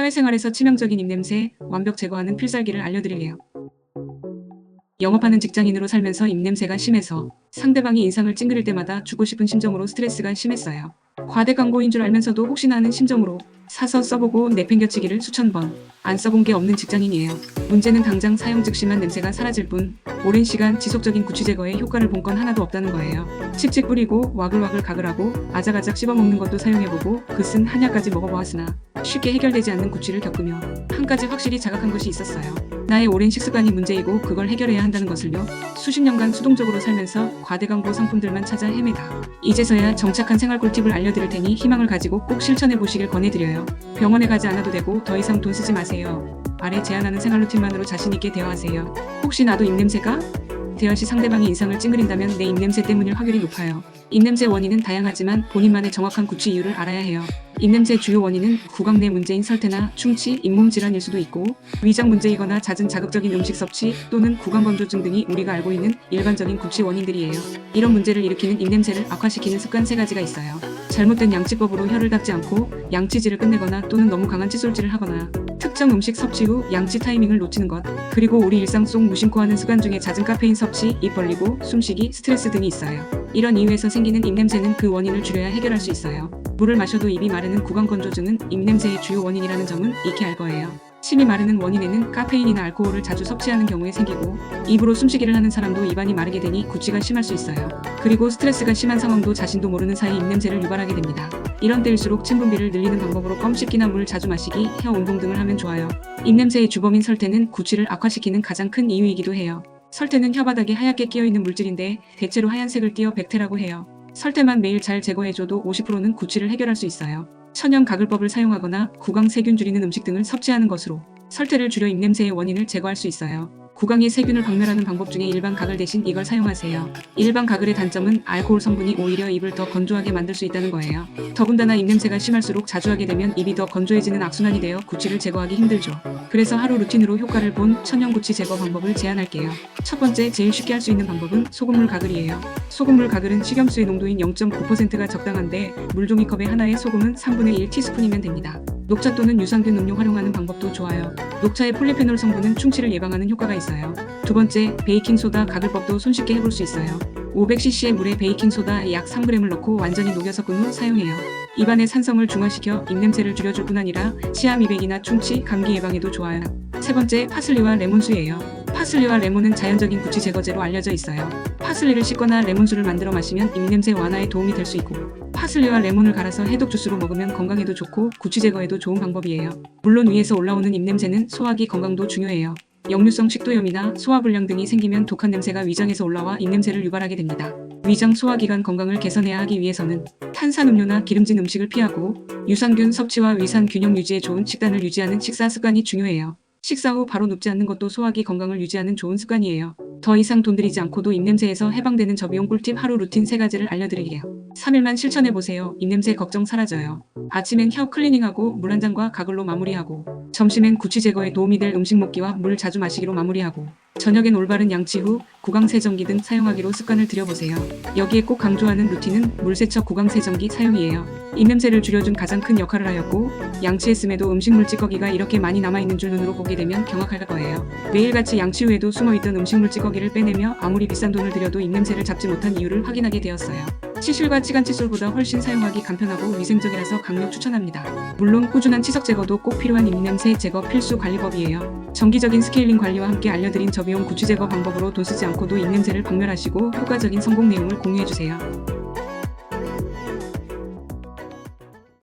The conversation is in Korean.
사회생활에서 치명적인 입냄새 완벽 제거하는 필살기를 알려드릴게요. 영업하는 직장인으로 살면서 입냄새가 심해서 상대방이 인상을 찡그릴 때마다 죽고 싶은 심정으로 스트레스가 심했어요. 과대 광고인 줄 알면서도 혹시나 하는 심정으로 사서 써보고 내팽겨치기를 수천 번. 안 써본 게 없는 직장인이에요. 문제는 당장 사용 즉시만 냄새가 사라질 뿐 오랜 시간 지속적인 구취 제거에 효과를 본 건 하나도 없다는 거예요. 칙칙 뿌리고 와글와글 가글하고 아작아작 씹어먹는 것도 사용해보고 그 쓴 한약까지 먹어보았으나 쉽게 해결되지 않는 구취를 겪으며 한 가지 확실히 자각한 것이 있었어요. 나의 오랜 식습관이 문제이고 그걸 해결해야 한다는 것을요. 수십 년간 수동적으로 살면서 과대광고 상품들만 찾아 헤매다 이제서야 정착한 생활 꿀팁을 알려드릴 테니 희망을 가지고 꼭 실천해 보시길 권해드려요. 병원에 가지 않아도 되고 더 이상 돈 쓰지 마세요. 아래 제안하는 생활 루틴만으로 자신있게 대화하세요. 혹시 나도 입냄새가? 대화 시 상대방이 인상을 찡그린다면 내 입냄새 때문일 확률이 높아요. 입냄새 원인은 다양하지만 본인만의 정확한 구취 이유를 알아야 해요. 입냄새 주요 원인은 구강 내 문제인 설태나 충치, 잇몸 질환일 수도 있고 위장 문제이거나 잦은 자극적인 음식 섭취 또는 구강 건조증 등이 우리가 알고 있는 일반적인 구취 원인들이에요. 이런 문제를 일으키는 입냄새를 악화시키는 습관 3가지가 있어요. 잘못된 양치법으로 혀를 닦지 않고 양치질을 끝내거나 또는 너무 강한 칫솔질을 하거나 특정 음식 섭취 후 양치 타이밍을 놓치는 것, 그리고 우리 일상 속 무심코 하는 습관 중에 잦은 카페인 섭취, 입 벌리고, 숨쉬기, 스트레스 등이 있어요. 이런 이유에서 생기는 입냄새는 그 원인을 줄여야 해결할 수 있어요. 물을 마셔도 입이 마르는 구강 건조증은 입냄새의 주요 원인이라는 점은 익히 알 거예요. 침이 마르는 원인에는 카페인이나 알코올을 자주 섭취하는 경우에 생기고 입으로 숨쉬기를 하는 사람도 입안이 마르게 되니 구취가 심할 수 있어요. 그리고 스트레스가 심한 상황도 자신도 모르는 사이 입냄새를 유발하게 됩니다. 이런 때일수록 침 분비를 늘리는 방법으로 껌 씹기나 물 자주 마시기, 혀 운동 등을 하면 좋아요. 입냄새의 주범인 설태는 구취를 악화시키는 가장 큰 이유이기도 해요. 설태는 혀바닥에 하얗게 끼어있는 물질인데 대체로 하얀색을 띠어 백태라고 해요. 설태만 매일 잘 제거해줘도 50%는 구취를 해결할 수 있어요. 천연 가글법을 사용하거나 구강 세균 줄이는 음식 등을 섭취하는 것으로 설태를 줄여 입냄새의 원인을 제거할 수 있어요. 구강의 세균을 박멸하는 방법 중에 일반 가글 대신 이걸 사용하세요. 일반 가글의 단점은 알코올 성분이 오히려 입을 더 건조하게 만들 수 있다는 거예요. 더군다나 입냄새가 심할수록 자주 하게 되면 입이 더 건조해지는 악순환이 되어 구취를 제거하기 힘들죠. 그래서 하루 루틴으로 효과를 본 천연 구취 제거 방법을 제안할게요. 첫 번째, 제일 쉽게 할 수 있는 방법은 소금물 가글이에요. 소금물 가글은 식염수의 농도인 0.9%가 적당한데 물종이컵에 하나에 소금은 3분의 1 티스푼이면 됩니다. 녹차 또는 유산균 음료 활용하는 방법도 좋아요. 녹차의 폴리페놀 성분은 충치를 예방하는 효과가 있어요. 두 번째, 베이킹소다 가글법도 손쉽게 해볼 수 있어요. 500cc의 물에 베이킹소다 약 3g을 넣고 완전히 녹여 섞은 후 사용해요. 입안의 산성을 중화시켜 입냄새를 줄여줄 뿐 아니라 치아 미백이나 충치, 감기 예방에도 좋아요. 세 번째, 파슬리와 레몬수예요. 파슬리와 레몬은 자연적인 구취 제거제로 알려져 있어요. 파슬리를 씻거나 레몬수를 만들어 마시면 입냄새 완화에 도움이 될 수 있고 파슬리와 레몬을 갈아서 해독 주스로 먹으면 건강에도 좋고 구취 제거에도 좋은 방법이에요. 물론 위에서 올라오는 입냄새는 소화기 건강도 중요해요. 역류성 식도염이나 소화불량 등이 생기면 독한 냄새가 위장에서 올라와 입냄새를 유발하게 됩니다. 위장 소화기관 건강을 개선해야 하기 위해서는 탄산음료나 기름진 음식을 피하고 유산균 섭취와 위산 균형 유지에 좋은 식단을 유지하는 식사 습관이 중요해요. 식사 후 바로 눕지 않는 것도 소화기 건강을 유지하는 좋은 습관이에요. 더 이상 돈 들이지 않고도 입냄새에서 해방되는 저비용 꿀팁 하루 루틴 3가지를 알려드릴게요. 3일만 실천해보세요. 입냄새 걱정 사라져요. 아침엔 혀 클리닝하고 물 한 잔과 가글로 마무리하고 점심엔 구취 제거에 도움이 될 음식 먹기와 물 자주 마시기로 마무리하고 저녁엔 올바른 양치 후 구강세정기 등 사용하기로 습관을 들여보세요. 여기에 꼭 강조하는 루틴은 물세척 구강세정기 사용이에요. 입냄새를 줄여준 가장 큰 역할을 하였고 양치했음에도 음식물 찌꺼기가 이렇게 많이 남아있는 줄 눈으로 보게 되면 경악할 거예요. 매일같이 양치 후에도 숨어있던 음식물 찌꺼기를 빼내며 아무리 비싼 돈을 들여도 입냄새를 잡지 못한 이유를 확인하게 되었어요. 치실과 치간 칫솔보다 훨씬 사용하기 간편하고 위생적이라서 강력 추천합니다. 물론 꾸준한 치석 제거도 꼭 필요한 입냄새 제거 필수 관리법이에요. 정기적인 스케일링 관리와 함께 알려드린 저비용 구취 제거 방법으로 돈 쓰지 않고도 입냄새를 박멸하시고 효과적인 성공 내용을 공유해주세요.